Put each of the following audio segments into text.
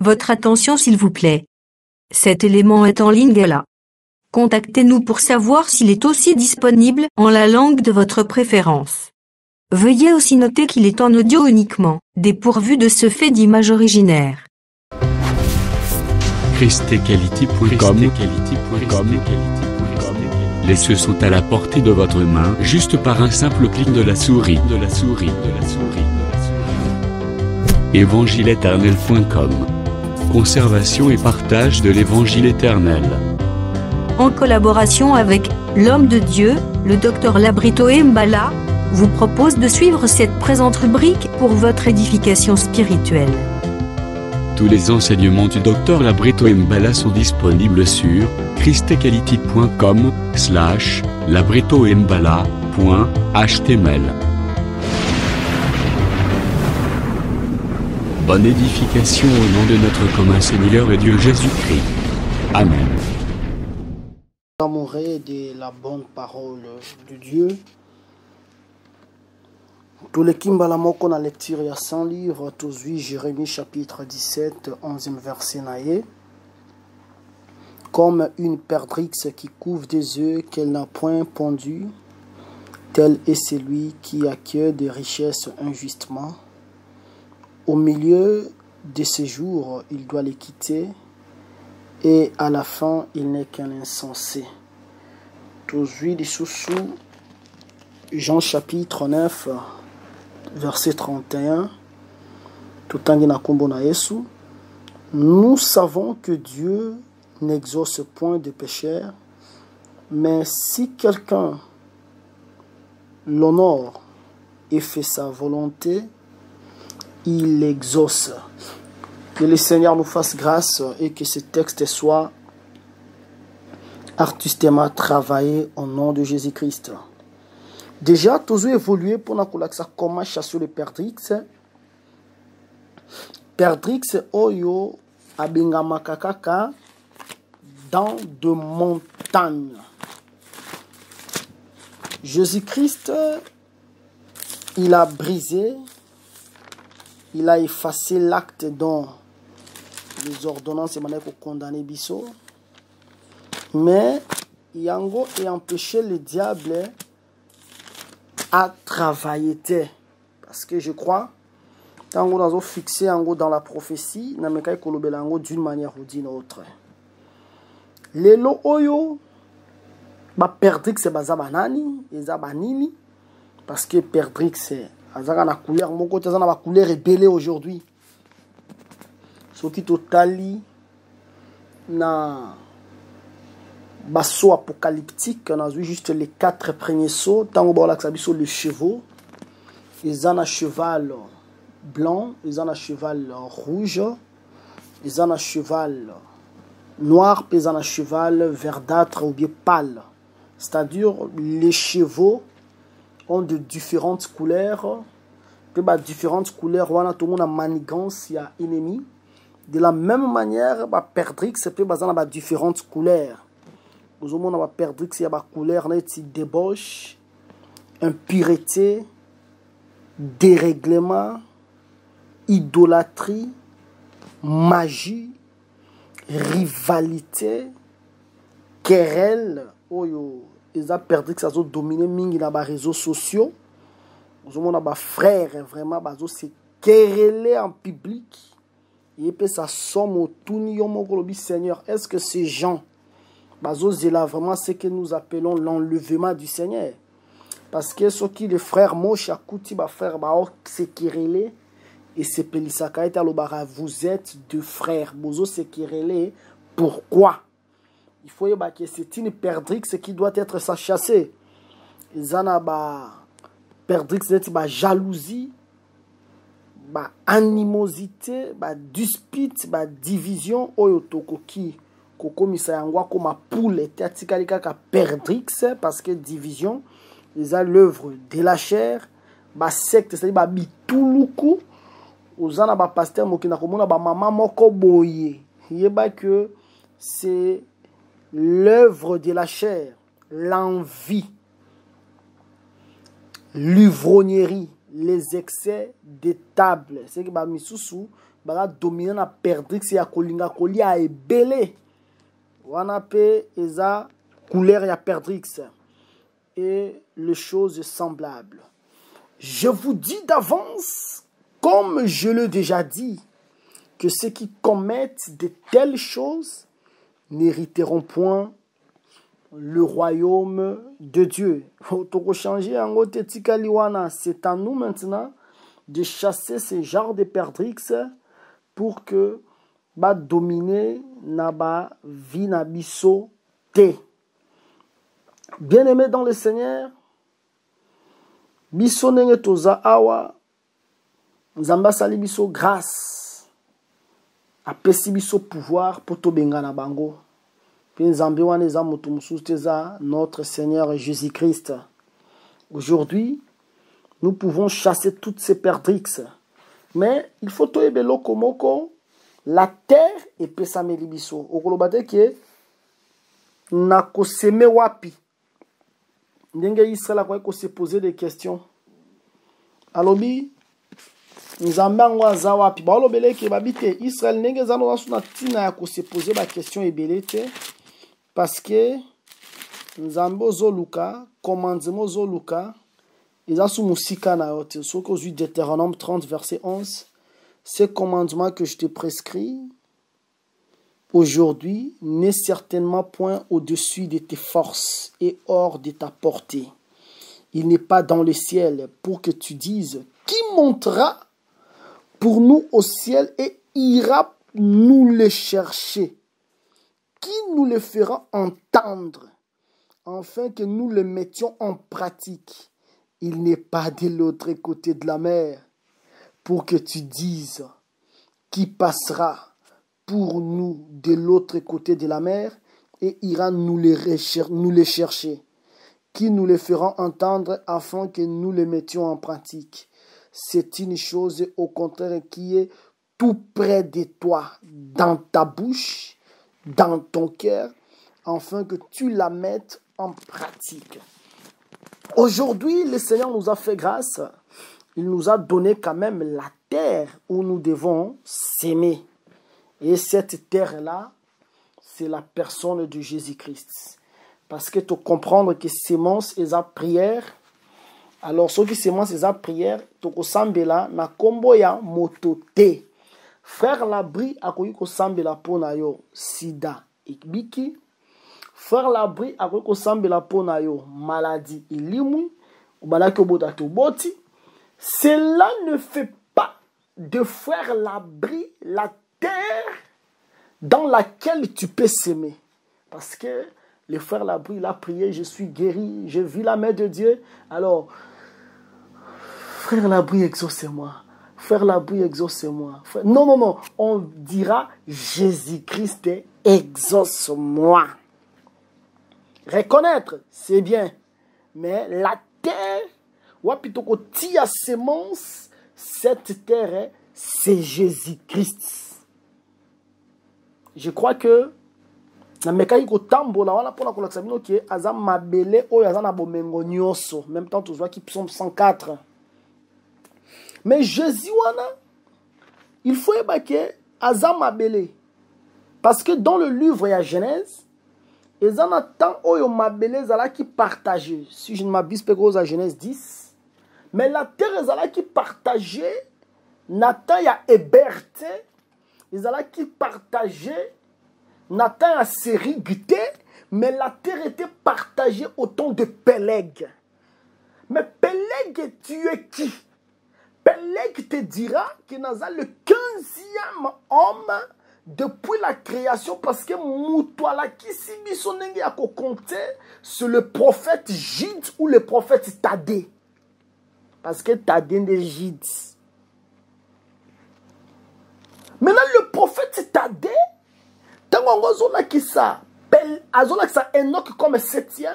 Votre attention s'il vous plaît. Cet élément est en ligne là. Contactez-nous pour savoir s'il est aussi disponible en la langue de votre préférence. Veuillez aussi noter qu'il est en audio uniquement, dépourvu de ce fait d'image originaire. christequality.com. Les cieux sont à la portée de votre main, juste par un simple clic de la souris. Évangile-éternel.com. Conservation et partage de l'évangile éternel. En collaboration avec l'homme de Dieu, le Dr Labrito Mbala, vous propose de suivre cette présente rubrique pour votre édification spirituelle. Tous les enseignements du Dr Labrito Mbala sont disponibles sur christequality.com/labritombala.html. Bonne édification au nom de notre commun Seigneur et Dieu Jésus-Christ. Amen. Amoureux de la bonne parole de Dieu. Tous les Kimbala moko na lecture ya 100 livres, tous 8 Jérémie chapitre 17, 11e verset naïe. Comme une perdrix qui couvre des œufs qu'elle n'a point pondus, tel est celui qui acquiert des richesses injustement. Au milieu de ses jours, il doit les quitter, et à la fin, il n'est qu'un insensé. Tous de sous Jean chapitre 9, verset 31. Nous savons que Dieu n'exauce point de pécheurs, mais si quelqu'un l'honore et fait sa volonté, il exauce. Que le Seigneur nous fasse grâce et que ce texte soit artistement travaillé au nom de Jésus-Christ. Déjà, toujours évolué pour nous comment chasser le perdrix. Perdrix oyo abingamakakaka dans de montagnes. Jésus-Christ, il a brisé, il a effacé l'acte dont les ordonnances émanaient pour condamner Bisso. Mais Yango a empêché le diable à travailler. Parce que je crois, quand on a fixé dans la prophétie, on a d'une manière ou d'une autre. Lelo oyo, perdrix c'est bazabanani, ezabanini, parce que perdrix c'est la couleur, mon côté la couleur est belle aujourd'hui. Ce qui totali na basso apocalyptique, on a vu juste les 4 premiers sauts. Tant qu'on a vu les chevaux, ils ont un cheval blanc, ils ont un cheval rouge, ils ont un cheval noir, puis ils ont un cheval verdâtre ou bien pâle. C'est-à-dire les chevaux ont de différentes couleurs. Puis différentes couleurs, on a tout le monde a manigance, il y a ennemi. De la même manière, perdrix, c'est peut différentes couleurs. Vous avez un perdrix, il y a des couleurs, débauche, impureté, dérèglement, idolâtrie, magie, rivalité, querelle. Ils ont perdrix, ça a dominé dans les réseaux sociaux. Vous avez des frères, vraiment, ils se quereller en public. Et puis ça somme au tout Seigneur. Est-ce que ces gens, c'est là vraiment ce que nous appelons l'enlèvement du Seigneur? Parce que ce qui les frères Moshe Akuti, frère Baor, se quereller et se pelisaka et alobara, vous êtes deux frères. Bozo se quereller. Pourquoi? Il faut que c'est une perdrix qui doit être chassée. Ils en ont perdrix, c'est jalousie, animosité, dispute, division. Oyotokoki, koko misayangwa comme poule, teatikalika ka perdrix, parce que division, ils ont l'œuvre de la chair, secte, c'est-à-dire bituluku. Aux en a pasteur mokina komona maman moko boye. Yeba que c'est l'œuvre de la chair, l'envie, l'ivrognerie, les excès des tables. C'est que misusu bala dominer na perdrix ya kolinga kolia ebele wana pe eza couleur ya perdrix et les choses semblables. Je vous dis d'avance, comme je l'ai déjà dit, que ceux qui commettent de telles choses n'hériteront point le royaume de Dieu. C'est à nous maintenant de chasser ce genre de perdrix pour que ba dominer na ba vie na biso te. Bien-aimé dans le Seigneur, biso nenge toza awa, Nzamba sali biso grâce, apesi biso pouvoir pour to benga na bango. Puis Nzambe wana eza moto mususu teza notre Seigneur Jésus-Christ. Aujourd'hui, nous pouvons chasser toutes ces perdrix. Mais il faut to ebelo komoko la terre epesa meli biso. Okolobate ke na koseme wapi. Ndenge Israël a se poser des questions. Alobi, Nzambe ngo aza wapi? Ba olobele ke babite Israël ndenge zano wasu na tina ya ko se poser ba question ebele te parce que Nzambe ozoluka, commandement ozoluka, eza su musika na yote. Soko ozui Deutéronome 30 verset 11, ce commandement que je te prescris aujourd'hui n'est certainement point au-dessus de tes forces et hors de ta portée. Il n'est pas dans le ciel pour que tu dises, qui montera pour nous au ciel et ira nous le chercher? Qui nous le fera entendre, afin que nous le mettions en pratique? Il n'est pas de l'autre côté de la mer pour que tu dises, qui passera pour nous de l'autre côté de la mer et ira nous les chercher, qui nous les fera entendre afin que nous les mettions en pratique. C'est une chose au contraire qui est tout près de toi, dans ta bouche, dans ton cœur, afin que tu la mettes en pratique. Aujourd'hui, le Seigneur nous a fait grâce. Il nous a donné quand même la terre où nous devons s'aimer. Et cette terre-là, c'est la personne de Jésus-Christ. Parce que tu comprends que sémence et sa prière, alors ceux qui sémence et sa prière, tu kosambela na kombo ya motote. Frère Labri a koyi kosambela pona yo sida ikbiki. Frère Labri a koyi kosambela pona yo maladie ilimwi. Ubalaki obota toboti. Cela ne fait pas de Frère Labri la terre dans laquelle tu peux s'aimer. Parce que le frère Labri, il a prié, je suis guéri, j'ai vu la main de Dieu. Alors, frère Labri, exaucez-moi. Frère Labri, exaucez-moi. Non, non, non. On dira, Jésus-Christ, exauce-moi. Reconnaître, c'est bien. Mais la terre, wapitoko tia sémence, cette terre, c'est Jésus-Christ. Je crois que na mekai ko tambola wana pona ko laksa bino ke aza mabele oyo aza na bomengo nyonso. Même temps tu vois qui psaume 104. Mais Jésus wana il faut ébaquer aza mabele parce que dans le livre ya Genèse ezana temps oyo mabele zala qui partagé. Si je ne m'abuse pas à Genèse 10, mais la terre ezala qui partagé Nathan ya Héberté ezala qui partagé Nathan a sériguité, mais la terre était partagée au temps de Péleg. Mais Péleg, tu es qui? Péleg te dira qu'il n'a pas le 15e homme depuis la création parce que Moutouala qui si bisonenge a compté sur le prophète Gide ou le prophète Tadé. Parce que Tadé est Gide. Maintenant, le prophète Tadé, qui ça Enoch comme 7e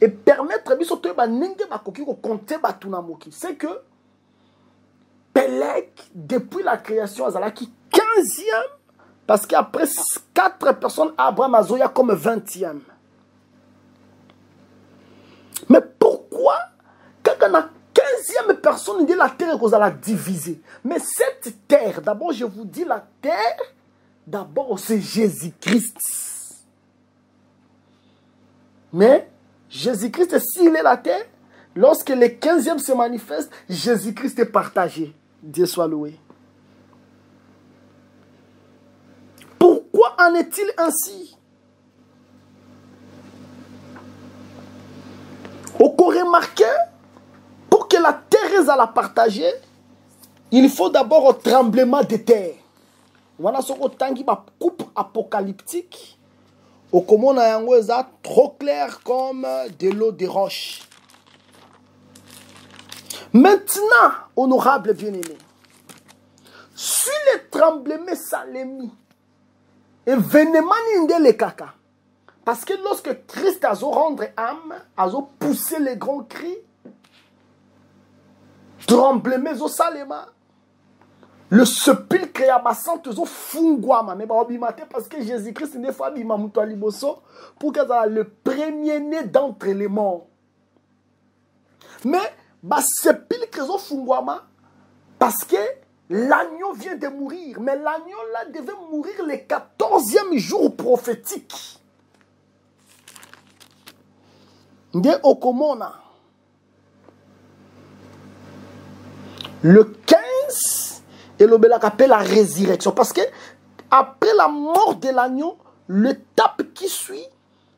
et permettre c'est que Péleg depuis la création azalaki 15e parce qu'après 4 personnes Abraham azoya comme 20e. Mais pourquoi quand on a deuxième personne de la terre que vous allez diviser. Mais cette terre, d'abord je vous dis la terre, d'abord c'est Jésus-Christ. Mais Jésus-Christ, s'il est la terre, lorsque le 15e se manifeste, Jésus-Christ est partagé. Dieu soit loué. Pourquoi en est-il ainsi? Au remarqué, pour que la terre soit partagée, il faut d'abord un tremblement de terre. Voilà ce qu'on tangi ma coupe apocalyptique. Au comment on a trop clair comme de l'eau de roche. Maintenant, honorable bien-aimé, sur le tremblement salemi, événement n'inde le caca. Parce que lorsque Christ a rendre âme, a poussé les grands cris, tremblement au salema, le sepulcre a basante au fungwama, mais parce que Jésus-Christ n'est pas pour qu'il soit le premier-né d'entre les morts. Mais le sepulcre au fungwama, parce que l'agneau vient de mourir, mais l'agneau là devait mourir le 14e jour prophétique. De Okomona. Le 15 et le Belak appelle la résurrection. Parce que après la mort de l'agneau, l'étape qui suit,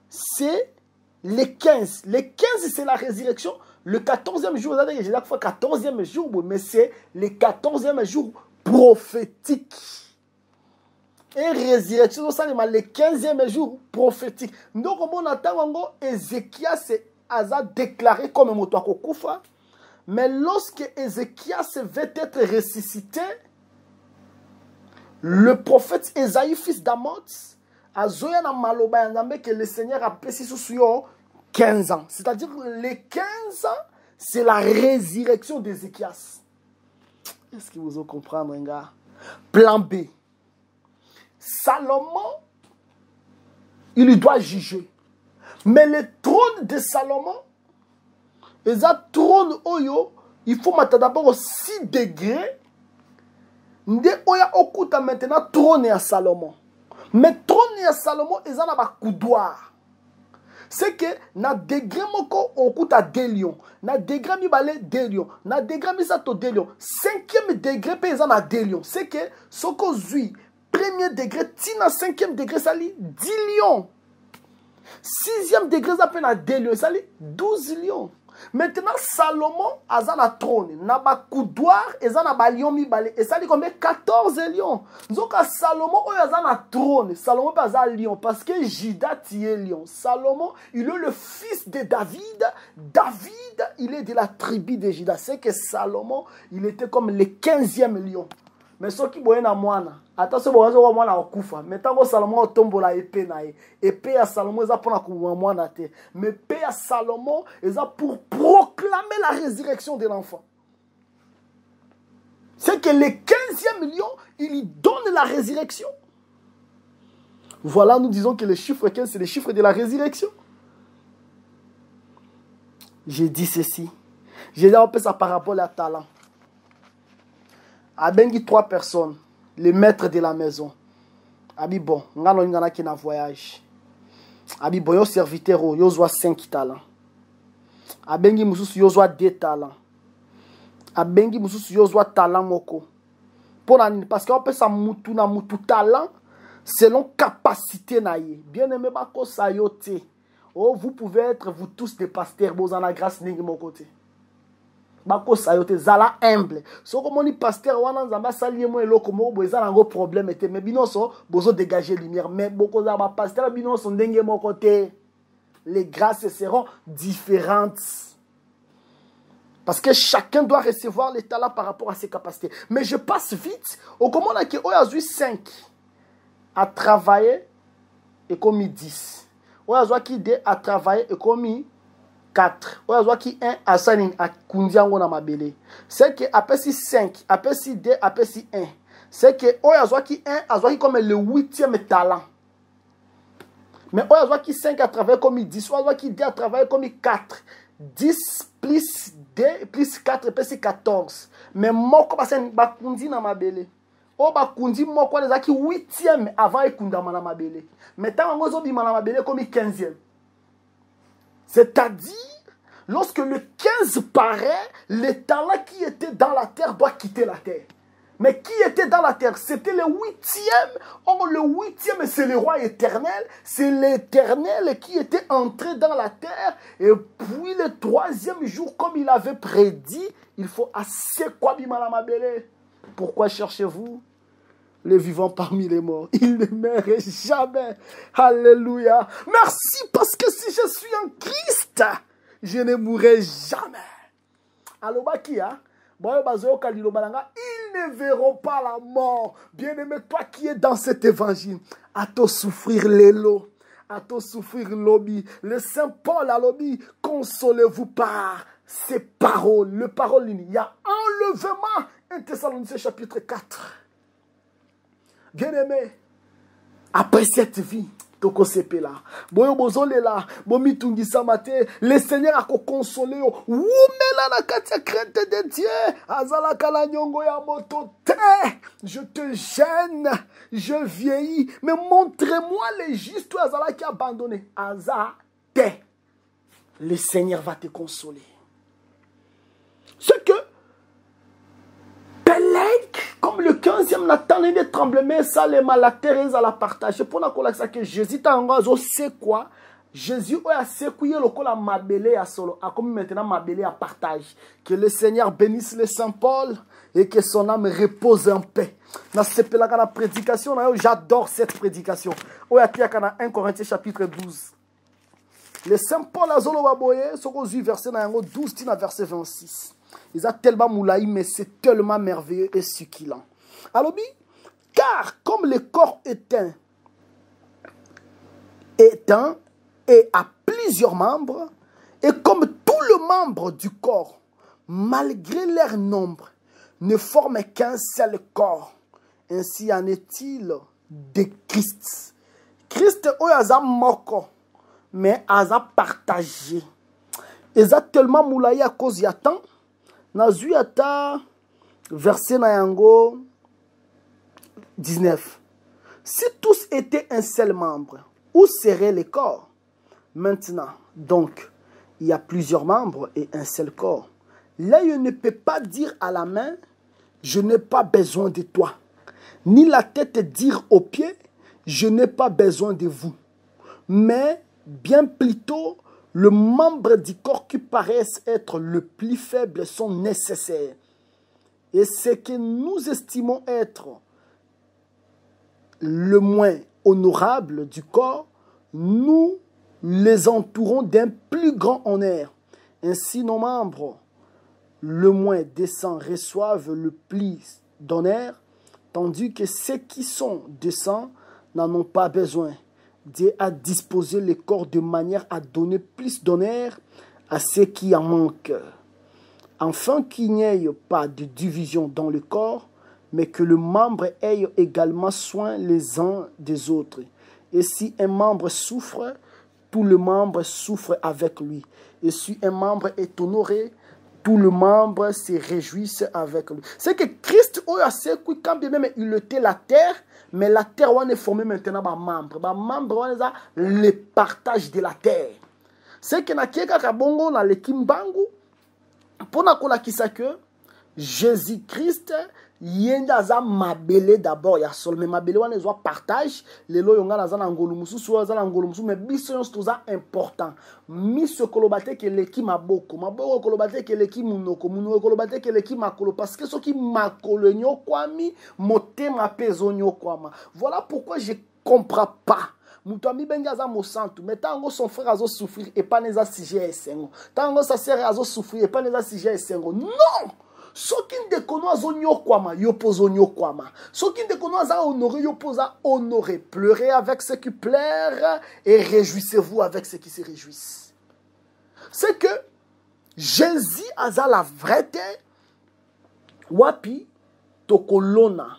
c'est le 15. Le 15, c'est la résurrection. Le 14e jour, j'ai la fois 14e jour, mais c'est le 14e jour prophétique. Et résurrection, c'est le 15e jour prophétique. Donc, on attend Ézéchias a déclaré comme un Koufa. Mais lorsque Ézéchias va être ressuscité, le prophète Esaïe, fils d'Amoz, a zoya na maloba que le Seigneur a passé sur 15 ans. C'est-à-dire les 15 ans, c'est la résurrection d'Ézéchias. Est-ce que vous avez compris, mon gars? Plan B. Salomon, il doit juger. Mais le trône de Salomon, et ça trône oyo, il faut mettre d'abord 6 degrés. Nde oya okuta maintenant trône à Salomon. Mais trône à Salomon, ils ont un coudoir. C'est que na degré moko okuta 2 lions. Na degré mi balé 2 lions. Na degré mi sato 2 lions. 5e degré pe ils ont 2 lions. C'est que soko zui premier degré, tina 5e degré, ça lit 10 lions. 6e degré, ça fait 2 lions, ça lit 12 lions. Maintenant, Salomon a un trône, n'a pas coudoir, et ça n'a pas lion mi balé, et ça dit combien 14 lions. Donc, Salomon a un trône, Salomon pas un lion, parce que Juda est lion. Salomon, il est le fils de David. David, il est de la tribu de Juda. C'est que Salomon, il était comme le 15e lion. Mais ce qui est na mwana, attention bon zo mwana okufa. Mais tant que Salomon tombe la épée na épée à Salomon ça pour na mwana te. Mais épée à Salomon ça pour proclamer la résurrection de l'enfant. C'est que le 15e lion, il donne la résurrection. Voilà, nous disons que le chiffre 15 c'est le chiffre de la résurrection. J'ai dit ceci. J'ai dit un peu sa parabole à talent. Abengi 3 personnes, les maîtres de la maison. Abi bon, ngano ngana ki na voyage. Abi bon yo serviteur yo zwa 5 talents. Abengi mususu yo zwa 2 talents. Abengi mususu yo zwa talent moko. Parce qu'on peut sa mutu na mutu talent selon capacité na ye. Bien aimé bako sayote. Oh, vous pouvez être vous tous des pasteurs, vous en la grâce ningi mon côté. Bako sayote zala humble. So comme on dit pasteur wana nzamba sali mo eloko mo bo ezala ngo problème était mais binoso bozo dégager lumière mais boko za ba pasteur binoso ndenge mo côté les grâces seront différentes. Parce que chacun doit recevoir les talents par rapport à ses capacités. Mais je passe vite. Au comment on a 5 à travailler et comme 10. On a qui 2 à travailler et comme 4. On a qui 1 à Sanin à Kundiango na mabele. C'est que après 5, après 2, après 1. C'est que on a qui 1 à comme le 8e talent. Mais on a qui 5 à travailler comme 10. On a qui 2 à travailler comme 4. 10 plus 2 plus 4 plus 14. Mais moko bakundi na mabele. O bakundi moko ezaki 8e avant ekundama na mabele. Mais tant ngozo bima na mabele comme 15e. C'est-à-dire, lorsque le 15 paraît, le talent qui était dans la terre doit quitter la terre. Mais qui était dans la terre? C'était le 8e. Or, le 8e, c'est le roi éternel. C'est l'éternel qui était entré dans la terre. Et puis, le 3e jour, comme il avait prédit, il faut assez quoi bimalamabele. Pourquoi cherchez-vous les vivants parmi les morts? Ils ne meurent jamais. Alléluia. Merci parce que si je suis en Christ, je ne mourrai jamais. Alors, Bakia. Ils ne verront pas la mort. Bien-aimé, toi qui es dans cet évangile, à te souffrir l'élo, à te souffrir l'obi. Le Saint Paul a l'obi, consolez-vous par ces paroles. Le parole, il y a enlèvement. 1 Thessaloniciens chapitre 4. Bien-aimé, après cette vie, toko sepela boyo bozolela bomitungi samate le Seigneur a consolé wumela na kati ya crainte de Dieu azala kala nyongo ya moto te je te gêne je vieillis mais montrez-moi les justes azala qui abandonné aza te le Seigneur va te consoler. Ce que comme le 15e Nathan de tremblement, ça les malaterres à la partage. Pour la ça que Jésus t'a engagé, c'est quoi? Jésus a secoué le col à mabélé à solo, a comme maintenant mabélé à partage. Que le Seigneur bénisse le Saint Paul et que son âme repose en paix. Dans la prédication, j'adore cette prédication. Au 1 Corinthiens chapitre 12. Le Saint Paul a zolo baboye, ce qu'on dit verset 12 verset 26. Ils ont tellement moulaï, mais c'est tellement merveilleux et succulent. Alors, car comme le corps éteint et a plusieurs membres, et comme tout le membre du corps, malgré leur nombre, ne forme qu'un seul corps, ainsi en est-il de Christ. Christ oyaza moko, mais aza partagé. Ils ont tellement moulaï à cause de temps. Nazu ata verset na yango 19. Si tous étaient un seul membre, où serait le corps? Maintenant, donc, il y a plusieurs membres et un seul corps. L'œil ne peut pas dire à la main, je n'ai pas besoin de toi. Ni la tête dire aux pieds, je n'ai pas besoin de vous. Mais bien plutôt, le membre du corps qui paraissent être le plus faible sont nécessaires. Et ce que nous estimons être le moins honorable du corps, nous les entourons d'un plus grand honneur. Ainsi, nos membres, le moins décents, reçoivent le plus d'honneur, tandis que ceux qui sont décents n'en ont pas besoin. Dieu a disposé le corps de manière à donner plus d'honneur à ceux qui en manquent. Afin qu'il n'y ait pas de division dans le corps, mais que le membre ait également soin les uns des autres. Et si un membre souffre, tout le membre souffre avec lui. Et si un membre est honoré, tout le membre se réjouisse avec lui. C'est que Christ, quand bien même il était la terre, mais la terre, on est formé maintenant par membres. Par membres, on est le partage de la terre. C'est que na kieka kabongo na le kimbangu, pour na kola kisake, Jésus-Christ, yenda za mabele d'abord ya sol, mais mabele on les partage, les lo yonga na za ngolu musu, so za ngolu musu, mais biso yon stoza important. Miso kolobate ke leki maboko, maboko kolobate ke leki munoko, munoko kolobate ke leki makolo, parce que ce qui makolo nyo kwami, motema pezo nyo kwama. Voilà pourquoi je comprends pas. Mutami bengaza mo santu, mais tango son frère azo souffrir et pas neza sujet esengo. Tango sa sœur azo souffrir et pas neza sujet esengo. Non! Soki ndekono azo nyokwama, yopozo nyokwama. Soki ndekono aza honoré, yopoza honoré. Pleurez avec ceux qui pleurent et réjouissez-vous avec ceux qui se réjouissent. C'est que Jésus aza la vérité. Wapi tokolona.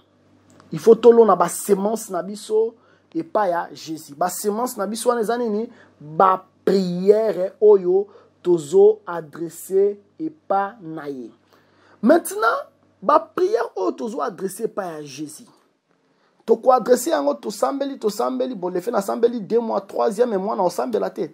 Il faut tolona ba semence na biso et pas ya Jésus. Ba semence na biso anezanini ba prière oyo tozo adressé et pas naïe. Maintenant, ba prière o tozo adressé pas à Jésus. Toko adressé en to sambeli, bon le fait na sambeli 2 mois, 3e et moi na sambela te.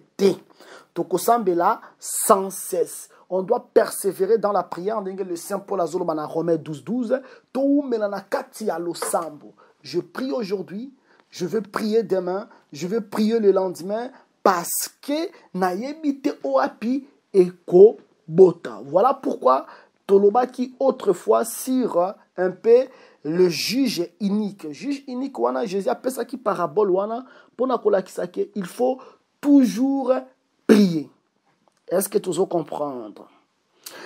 Toko sambela sans cesse. On doit persévérer dans la prière. Le Saint Paul Azolo dans Romains 12:12. To melana kati alo sambo. Je prie aujourd'hui, je veux prier demain, je veux prier le lendemain parce que naïbite oapi eko bota. Voilà pourquoi Toloba qui autrefois sur un peu le juge unique. Juge unique, wana Jésus appelle ça qui parabole wana pour nakola kisake. Il faut toujours prier. Est-ce que tu veux comprendre?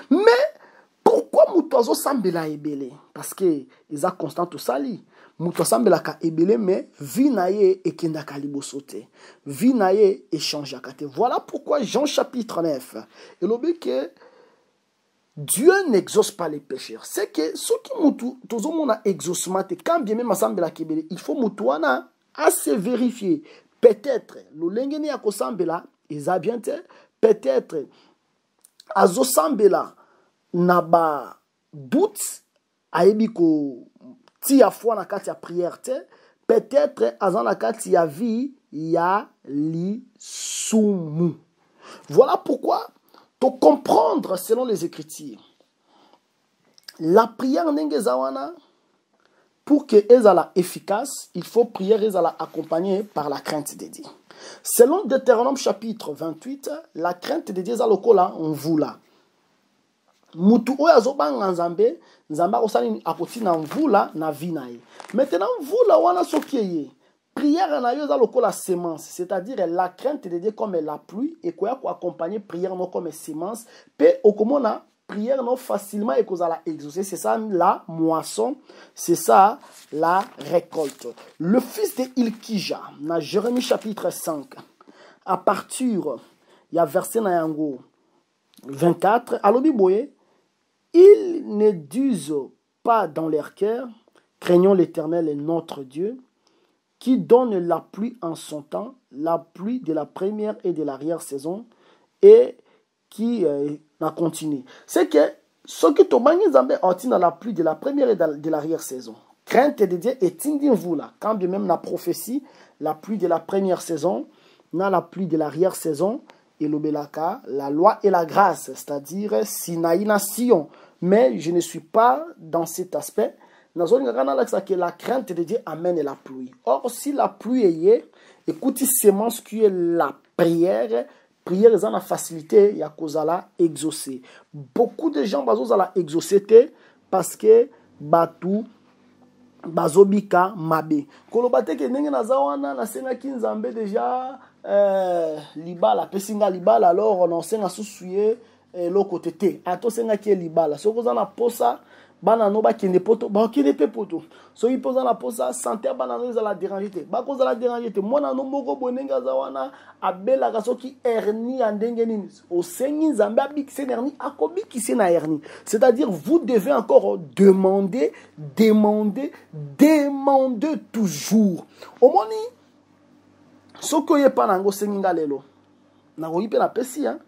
Mais pourquoi Moutouazo Sambela ebele? Parce que ils ont constant tout sali. Moutouazo Sambela ka ebele mais vinaye et kenda kalibosote. Vinaye et change akate. Voilà pourquoi Jean chapitre 9. Et l'obé que Dieu n'exauce pas les pécheurs. C'est que ceux qui Moutouazo a exaucement quand bien même Sambela kebele, il faut Moutouana assez vérifier. Peut-être le lengeni ya kosambela ils a bien été. Peut-être azo sambela naba doute aebiko ti a foi na kati ya prière te. Peut-être azan na kati ya vie ya li sumu. Voilà pourquoi pour comprendre selon les Écritures la prière n'engezawana pour que ezala efficace, il faut prier ezala accompagnée par la crainte de Dieu. Selon Deutéronome chapitre 28, la crainte de Dieu zalokola on voula. Mutu oya zobanga nzambe, nzamba osani akoti na mvula na vinae. Maintenant mvula wana sokieye. Prière na yo zalokola sémence, c'est-à-dire la crainte de Dieu comme la pluie et quoi accompagner prière non comme sémence, pe okomona prière non facilement et qu'on a exaucer, c'est ça la moisson, c'est ça la récolte. Le fils de Ilkija, dans Jérémie chapitre 5, à partir, il y a verset na yango 24, alobi boye, ils ne disent pas dans leur cœur, craignons l'Éternel et notre Dieu, qui donne la pluie en son temps, la pluie de la première et de l'arrière-saison, et qui a continué. C'est que ce qui est dans la pluie de la première et de l'arrière-saison. Crainte de Dieu est vous là. Quand bien même la prophétie, la pluie de la première saison, la pluie de l'arrière-saison, et l'obelaka, la loi et la grâce, c'est-à-dire Sinaïna Sion. Mais je ne suis pas dans cet aspect. Que la crainte de Dieu amène la pluie. Or, si la pluie est, écoutez, sémence qui est la prière, prière est en facilité, il y a cause à la exaucer. Beaucoup de gens bazos à la exaucer parce que batu bazobika mabe. Kolobate ke nenge na zawana na senga kinzambe déjà libala pesinga libala alors on senga susuye lo côté te. Ato senga ki libala. Soko za na posa bana no ba kende poto ba kende pe poto so yi posa na posa santé bana no za la déranger te ba ko za la déranger te mona no moko bonenga za wana abela ka soki hernie andenge nini o sengi nzambe abikise hernie akobikise na hernie, c'est-à-dire vous devez encore demander toujours omoni soko ye pa nango senginga lelo na ko yipe na pesi hein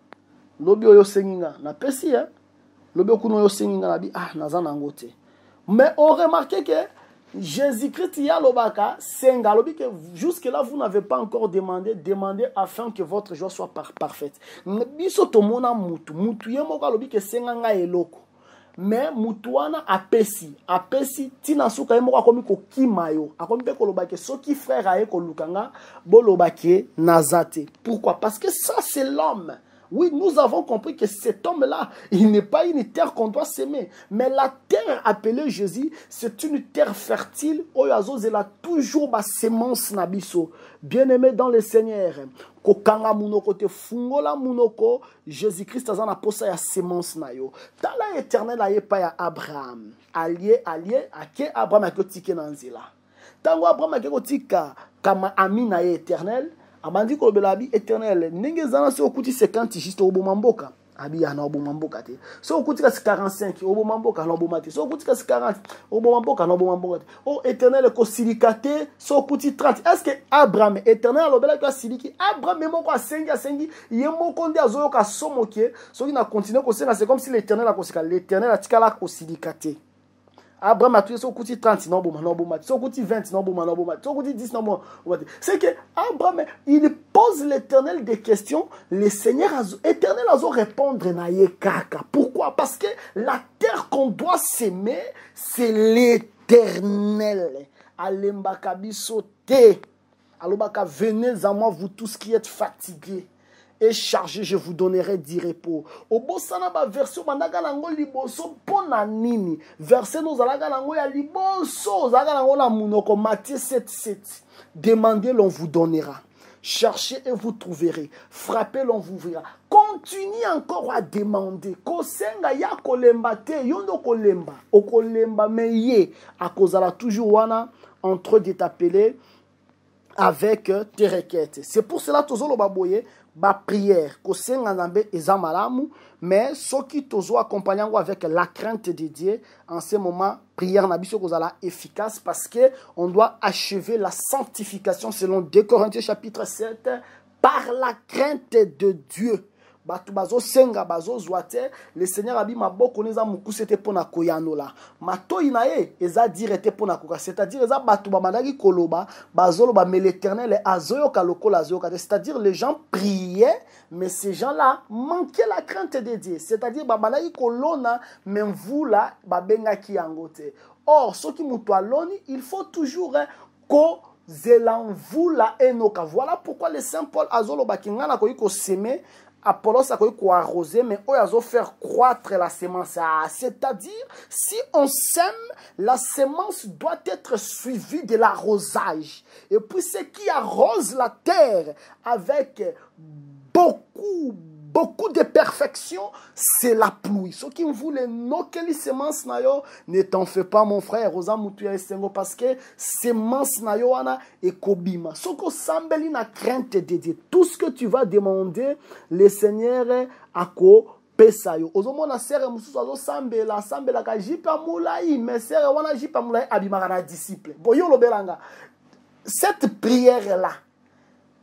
lobi oyo senginga na pesi hein. Mais on remarque que Jésus-Christ y a l'obaka, que jusque là vous n'avez pas encore demandé afin que votre joie soit parfaite. Mais mutuana apesi tina suka yemo akomi ko kimayo akomi pe ko lobake soki frère aye ko lukanga bo lobake nazate. Pourquoi? Parce que ça c'est l'homme. Oui, nous avons compris que cet homme-là, il n'est pas une terre qu'on doit s'aimer. Mais la terre appelée Jésus, c'est une terre fertile. Oyazo, elle a toujours ma sémence nabiso. Bien-aimé dans le Seigneur. Kokanga munoko te fungola munoko. Jésus-Christ a na posa ya sémence na yo. Tala éternel aye pa ya Abraham. Allié, ake Abraham ake tike nanzila. Tango Abraham ake tika kama ami na ye éternel. Abandi ko belabi éternel nenge zana se okuti 50 juste au bomamboka Abi ana obomamboka te. So okutika 45 obomamboka na obomate. So okutika 40 obomamboka na obomamboka te. Oh Éternel kosilikate so okuti 30. Est-ce que Abraham Éternel alobela ka siliki Abraham moko asengi ye moko nde azoyoka somoke soki na continuer kosenga c'est comme si l'Éternel a kosika l'Éternel atikala kosilikate. Abraham a tué so kuti 30 non bon so kuti 20 non bon so kuti 10 non bon. C'est que Abraham il pose l'Éternel des questions, le Seigneur Éternel a répondre na ye kaka. Pourquoi? Parce que la terre qu'on doit s'aimer, c'est l'Éternel. Alembaka biso te. Alobaka venez à moi vous tous qui êtes fatigués et chargé, je vous donnerai du repos. Au bosana ba version mandaga nango liboso pona nini. Verset nous alaga nango ya liboso zalaga nango la munoko Matthieu 7:7. Demandez, l'on vous donnera. Cherchez et vous trouverez. Frappez, l'on vous ouvrira. Continuez encore à demander. Kosenga ya kolemba te yondo kolemba. O kolemba meye akozala toujours wana en train de t'appeler avec tes requêtes. C'est pour cela tozo lo baboye ba prière kosenga nzambe eza malamu, mais soki tozo accompagnango avec la crainte de Dieu, en ce moment prière na biso kozala efficace parce que on doit achever la sanctification selon 2 Corinthiens chapitre 7 par la crainte de Dieu. Batu bazo senga bazo zwate le Seigneur abi maboko neza mukusete pona koyanola mato inae eza direte pona koka, c'est-à-dire eza batu ba mandaki koloba bazolo ba mais l'Éternel azoyoka lokola azoyoka, c'est-à-dire les gens priaient mais ces gens-là manquaient la crainte de Dieu, c'est-à-dire ba mandaki kolona même vous là ba bengaki yangote. Or ce qui muto aloni il faut toujours ko zelanvu la enoka. Voilà pourquoi le Saint Paul azolo bakingana ko yiko semer Apollos a quoi arroser, mais on a faire croître la semence. C'est-à-dire, si on sème, la semence doit être suivie de l'arrosage. Et puis, ce qui arrose la terre avec beaucoup de perfection, c'est la pluie. Ce qui me voulait non que les semences nayo, ne t'en fais pas mon frère, Rosa Moutuya Estengo, parce que semences nayo ana et kobima. Ce que sambeli na crainte de Dieu. Tout ce que tu vas demander, le Seigneur a ko pesayo. Ozomo na sere mususu azo sambela ka jipa mulai, mais sere wana jipa mulai abimaka na disciple. Boyo lo belanga. Cette prière là,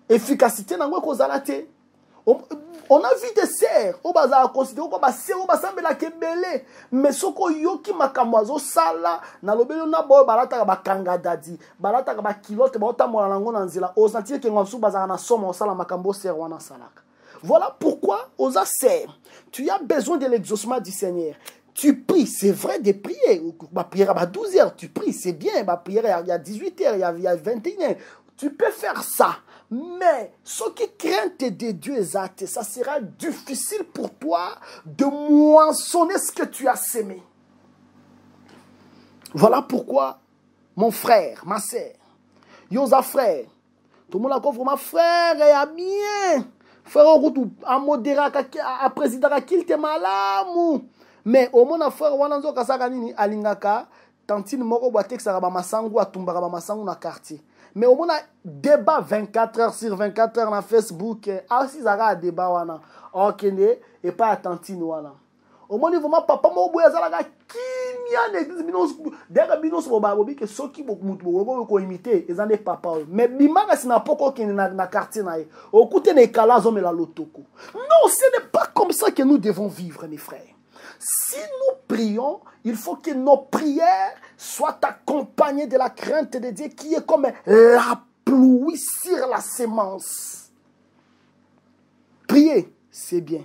efficacité nango kozala te. On a vu des serres, on va considérer qu'on va serre, on va sembler que belé, mais ce qu'on yoki makamwazo sala, na lobelo na boy balata ba kanga dadi, balata ba kilote ba otamona nango nanzela, o sentir que ngomsu bazana na soma sala makambo serre wana salaka. Voilà pourquoi aux serre, tu as besoin de l'exaucement du Seigneur. Tu pries, c'est vrai de prier. Ma prière à 12 heures, tu pries, c'est bien. Ma prière il y a 18 heures, il y a 21 heures. Tu peux faire ça. Mais ce qui craint de Dieu exact, ça sera difficile pour toi de moissonner ce que tu as sémé. Voilà pourquoi, mon frère, ma sœur, yoza frère, tout le monde a compris, ma frère, il a bien. Frère, à modérer, à présider, à qu'il te malamu. Mais au moins, frère, wananzo kasaka nini alingaka, tantine moko boatek saraba masangu atumbara masangu na quartier. Mais au moins, débat 24 heures sur 24 heures sur Facebook. Ah, si ça a débat, wana. Ok, et pas attentif, wana. Au moins, il faut ma papa, mon boy, ça a qui n'existe pas. D'ailleurs, binos bobabobi que ceux qui vont imiter, ils ont des papas. Mais bimanga c'est n'a pas qu'on na quartier naïe. Au côté des calas, on met la lotoko. Non, ce n'est pas comme ça que nous devons vivre, mes frères. Si nous prions, il faut que nos prières soient accompagnées de la crainte de Dieu qui est comme la pluie sur la semence. Prier, c'est bien.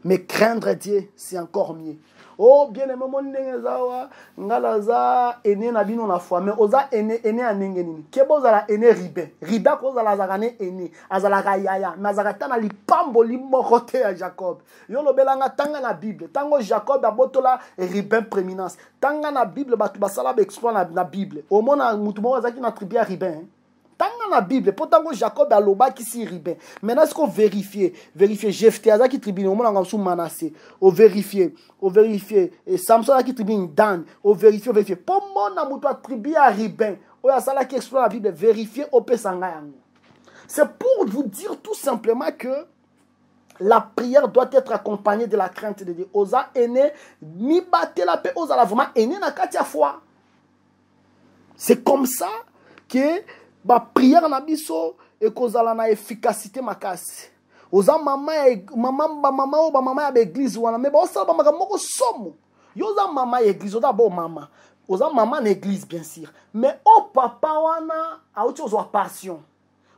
Mais craindre Dieu, c'est encore mieux. Oh, bien aimé, mon nengezawa, ngalaza, ene na bino na foi, mais oza ene anengenini. Kebo zala ene ribe. Ribe ko zala zagane ene, azala kayaya, nazagata na lipambo limorote ya Jacob. Yo lo belanga tanga na Bible. Tango Jacob abotola ribe prééminence. Tanga na Bible batu basala ba exploit na Bible. Au mona mutu mo azaki na tribu ya ribe. Tanga na Bible, pourtant Jacob a loba qui s'y ribe. Maintenant, est-ce qu'on vérifie Jephthé a qui tribune, au moins sous Manassé, au vérifier, et Samson a qui tribune Dan, au vérifier. Pour mon amour, tribu à ribe, ou à ça qui explore la Bible, vérifier au Pesanga. C'est pour vous dire tout simplement que La prière doit être accompagnée de la crainte de Dieu. Osa ene mi bate la paix, osa la vraiment ene na katia foi. C'est comme ça que la prière na biso et kozala na efficacité makasi. Oza mama ya l'église wana mais ba osala ba makamoko somo. Yoza mama ya église oza bo mama. Oza mama na église bien sûr. Mais o papa wana auti ozwa passion.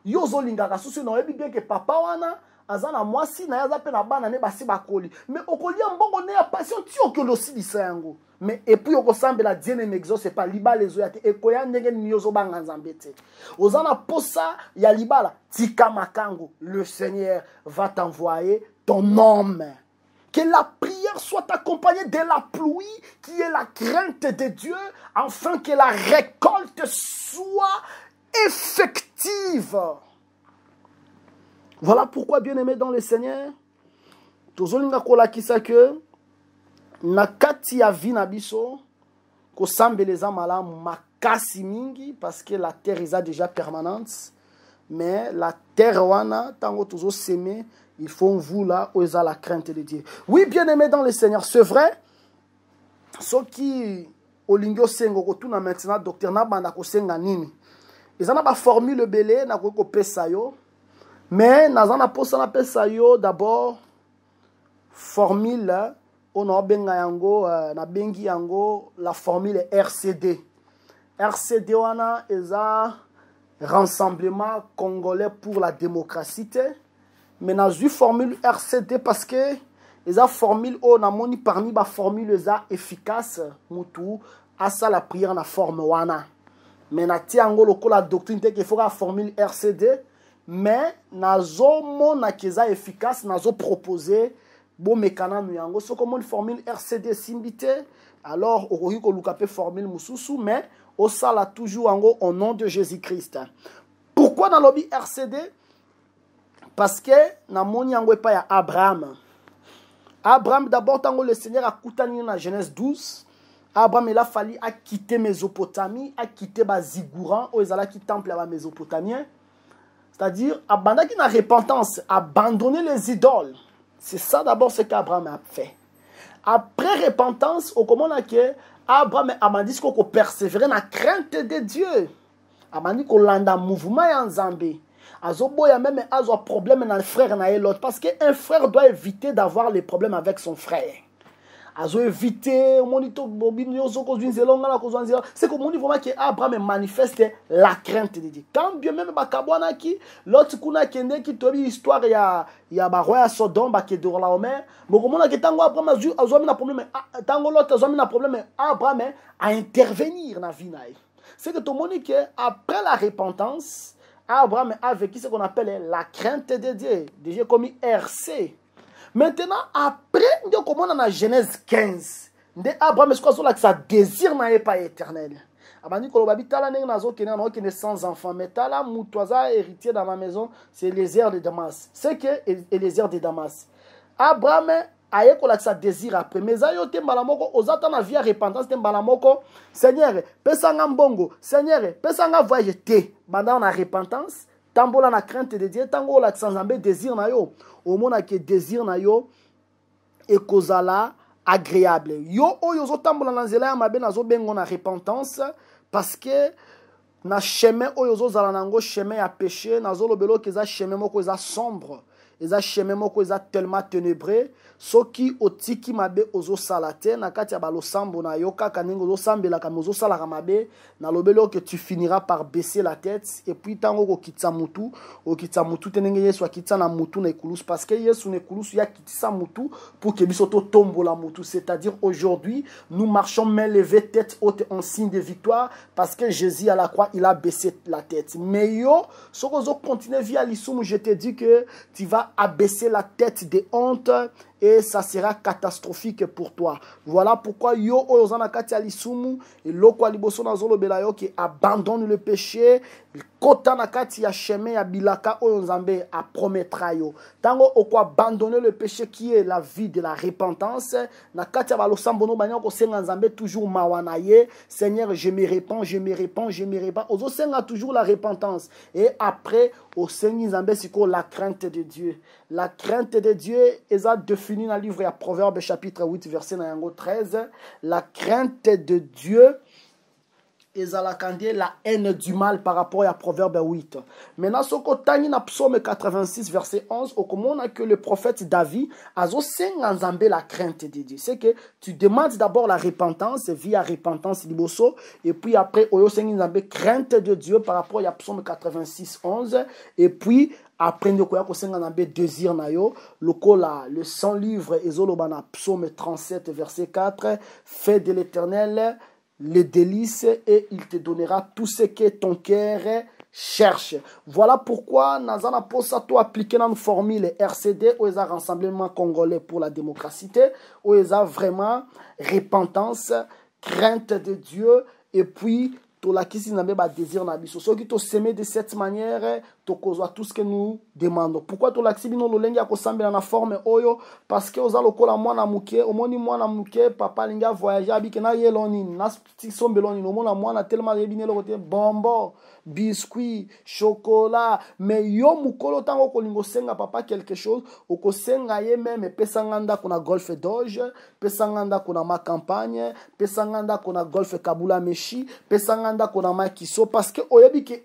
Yozo lingaka susu na yebi bien que papa wana azana mwasi na yaza pe na bana ne basi bakoli mais okolia mbongo ne ya passion ti okolosi lisango mais et puis okosambela Dieu ne m'exauce pas libala ezoya te ekoya ndenge nyozo banga nzambe te ozana posa ya libala tika makango le Seigneur va t'envoyer ton homme. Que la prière soit accompagnée de la pluie qui est la crainte de Dieu afin que la récolte soit effective. Voilà pourquoi, bien-aimé dans le Seigneur, tozolinga kolakisa que na kati ya vi na biso kosambeleza malamu makasi mingi parce que la terre est déjà permanente, mais la terre wana tango tozo semer, il faut vous là oza la crainte de Dieu. Oui, bien-aimé dans le Seigneur, c'est vrai. Ce qui olingo sengo kotuna maintenant docteur na banda kosenga nini. Ezana ba formule belé na ko pesa yo. Mais nazana posa na pesa yo d'abord formule on a benga yango na bengi yango la formule RCD. RCD wana eza Rassemblement Congolais pour la démocratie. Mais na zu formule RCD parce que eza formule on a moni parmi ba formule eza efficace mutu asa la prière na forme wana. Mais na ti yango lokola doctrine te qu'il faut la formule RCD. Mais nazo mona keza efficace nazo proposer bon mécanisme yango so comme une formule RCD simbité alors okoki ko lukape formule mususu mais au sala toujours yango au nom de Jésus-Christ. Pourquoi dans lobby RCD? Parce que na moni yango pa ya Abraham. Abraham d'abord tango le Seigneur a koutani na Genèse 12. Abraham il a fallu à quitter Mésopotamie, à quitter Bazigouran au ezala ki temple à Mésopotamien. C'est-à-dire, abandonner la repentance, abandonner les idoles. C'est ça d'abord ce qu'Abraham a fait. Après repentance, au comment que Abraham a dit qu'on persévérer dans la crainte de Dieu. Il a dit qu'on a un mouvement en Zambie. Il y a même un problème dans le frère et l'autre. Parce qu'un frère doit éviter d'avoir les problèmes avec son frère. Azo éviter c'est comme on dit vraiment que Abraham manifeste la crainte de Dieu. Quand bien même bakabwana ki l'autre kuna kende ki tobi histoire ya ba roi Sodome ba ke dor la Omer mais comme on a que tango Abraham azo mi na problème tango l'autre azo mi na problème Abraham a intervenir na vie naï. C'est que tout le monde que après la repentance Abraham a vécu ce qu'on appelle la crainte de Dieu. Déjà comme RC. Maintenant, après, comme on a Genèse 15, Abraham est sa désir n'a pas éternel. Abandi kolobabi tala neng nazo kena na okene sans enfant mais tala mutoza héritier dans ma maison c'est Eliezer de Damas. C'est que Eliezer de Damas. Abraham aye kola sa désir après mais ayo te mbalamoko ozata na vie repentance te mbalamoko Seigneur pesa nga mbongo Seigneur pesa nga voyage te banda na repentance tambola na crainte de Dieu tango la sans ambé désir na yo au mona que désir na yo et kozala agréable yo oyo zo tambola na nzela ya mabe nazo bengo na repentance parce que na chemin oyo zo zala nango chemin ya péché nazo lobelo que za chemin moko za sombre eza chemin moko eza tellement ténébreux soki otiki mabe ozo salate na kati ya balosambo na yo kaka ningo ozo sambela ka mozo sala ka mabe na lobelo que tu finiras par baisser la tête et puis tango ko kitsa mutu tenenge yesu akitsa na mutu na ikulus parce que yesu na ikulus ya kitsa mutu pour que biso to tombo la mutu c'est-à-dire aujourd'hui nous marchons main levée tête haute en signe de victoire parce que Jésus à la croix il a baissé la tête mais yo soko zo continuer via l'isumu je te dis que tu vas abaisser la tête de honte et ça sera catastrophique pour toi. Voilà pourquoi yo ozana kati alisumu eloko liboso na zolo belayo qui abandonne le péché, kota na kati ya chemin ya bilaka oyo nzambe a promettra yo. Tango oko abandonner le péché qui est la vie de la repentance, na kati ya balosambono banya ko senga nzambe toujours mawana ye, Seigneur, je me répands, je me répands, je me répands. Ozo senga toujours la repentance et après au Seigneur nzambe siko la crainte de Dieu. La crainte de Dieu est définie dans le livre de Proverbes chapitre 8 verset 13. La crainte de Dieu est la haine du mal par rapport à Proverbe 8. Maintenant, ce que dans Psaume 86 verset 11, au comment que le prophète David a ensemble la crainte de Dieu. C'est que tu demandes d'abord la repentance via repentance liboso et puis après oyo ensemble crainte de Dieu par rapport à Psaume 86 11 et puis après nous koya ko senga nambe désir na yo lokola le 100 livres ezoloba na Psaume 37 verset 4 fais de l'Éternel les délices et il te donnera tout ce que ton cœur cherche. Voilà pourquoi Nazana Posato appliqué dans une formule RCD où ils ont Rassemblement Congolais pour la démocratie, où ils ont vraiment repentance, crainte de Dieu et puis tout la qui n'a pas désir na biso. Ceux qui t'ont semé de cette manière, tu causes tout ce que nous demandons. Pourquoi tout la qui bino lo lengi ko sambela na forme oyo parce que oza lokola mwana muke, omoni mwana muke papa linga voyager abike na yeloni na sombeloni no mona mwana tellement rebine lo côté bonbon, biscuit, chocolat, mais yo mukolo tango ko lingo senga papa quelque chose, oko senga ye même pesanganda kuna Golf Dodge, pesanganda kuna ma campagne, pesanganda kuna Golf Kabula Meshi, pesanganda parce que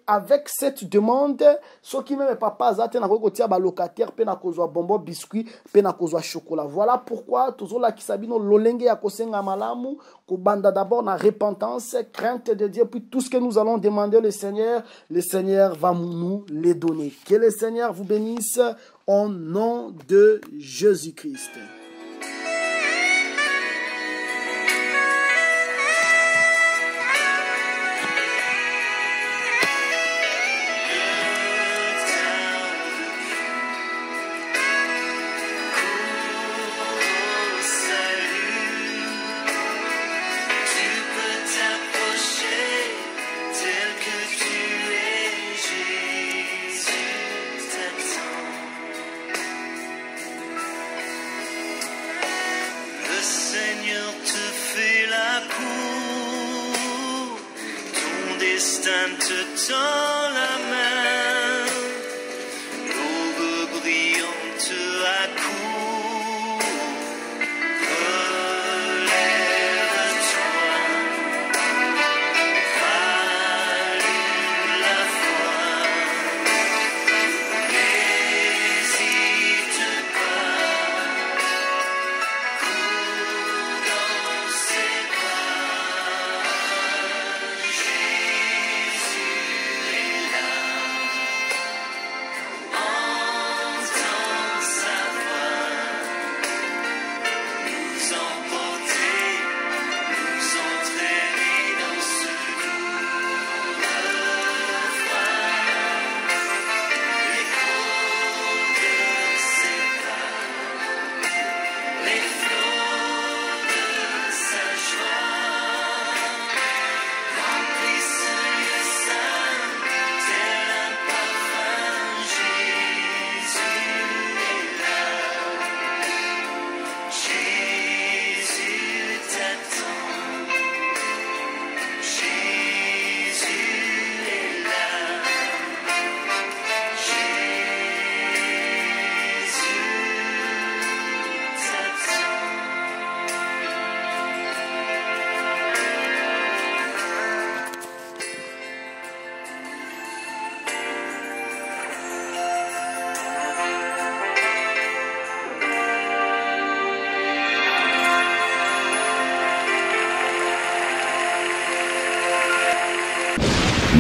avec cette demande ce qui même papa zate na ko tia ba locataire pe na kozwa bonbon biscuit pe na kozwa chocolat. Voilà pourquoi toujours la kisabino lolenge ya kosenga malamu ko banda d'abord na repentance, crainte de Dieu, puis tout ce que nous allons demander le Seigneur va nous les donner. Que le Seigneur vous bénisse au nom de Jésus-Christ. Te tend la main, l'aube brillante accourt. Relève-toi, allume la foi, n'hésite pas, cours dans ses bras.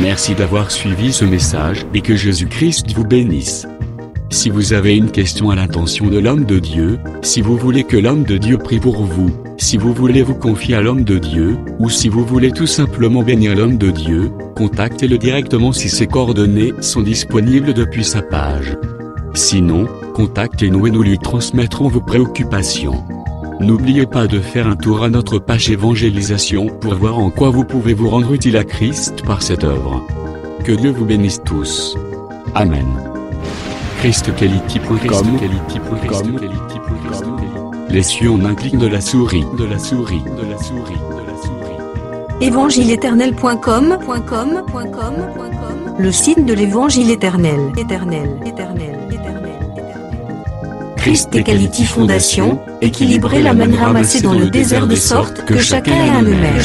Merci d'avoir suivi ce message et que Jésus-Christ vous bénisse. Si vous avez une question à l'intention de l'homme de Dieu, si vous voulez que l'homme de Dieu prie pour vous, si vous voulez vous confier à l'homme de Dieu, ou si vous voulez tout simplement bénir l'homme de Dieu, contactez-le directement si ses coordonnées sont disponibles depuis sa page. Sinon, contactez-nous et nous lui transmettrons vos préoccupations. N'oubliez pas de faire un tour à notre page évangélisation pour voir en quoi vous pouvez vous rendre utile à Christ par cette œuvre. Que Dieu vous bénisse tous. Amen. ChristQuality.com. Les cieux en un clic de la souris. Évangile-éternel.com, le site de l'évangile éternel. Christ et Quality Fondation, équilibrer la manne ramassée dans le désert de sorte que chacun ait un eumère.